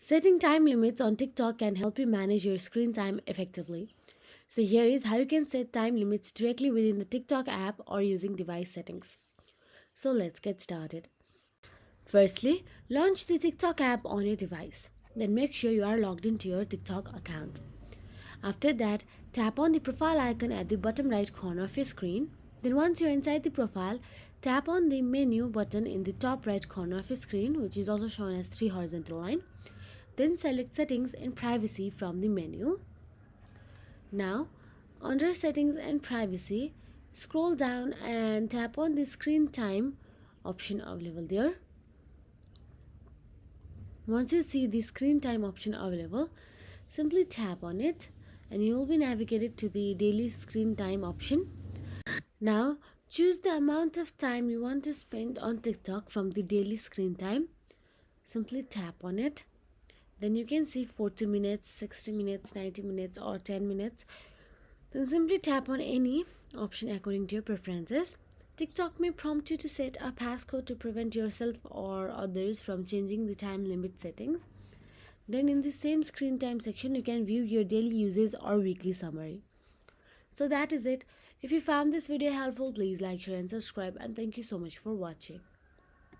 Setting time limits on TikTok can help you manage your screen time effectively. So, here is how you can set time limits directly within the TikTok app or using device settings. So, let's get started. Firstly, launch the TikTok app on your device. Then make sure you are logged into your TikTok account. After that, tap on the profile icon at the bottom right corner of your screen. Then once you're inside the profile, tap on the menu button in the top right corner of your screen, which is also shown as three horizontal line. Then select settings and privacy from the menu. Now, under settings and privacy, scroll down and tap on the screen time option available there. Once you see the screen time option available, simply tap on it and you will be navigated to the daily screen time option. Now, choose the amount of time you want to spend on TikTok from the daily screen time. Simply tap on it. Then you can see 40 minutes, 60 minutes, 90 minutes, or 10 minutes. Then simply tap on any option according to your preferences. TikTok may prompt you to set a passcode to prevent yourself or others from changing the time limit settings. Then in the same screen time section, you can view your daily uses or weekly summary. So that is it. If you found this video helpful, please like, share and subscribe, and thank you so much for watching.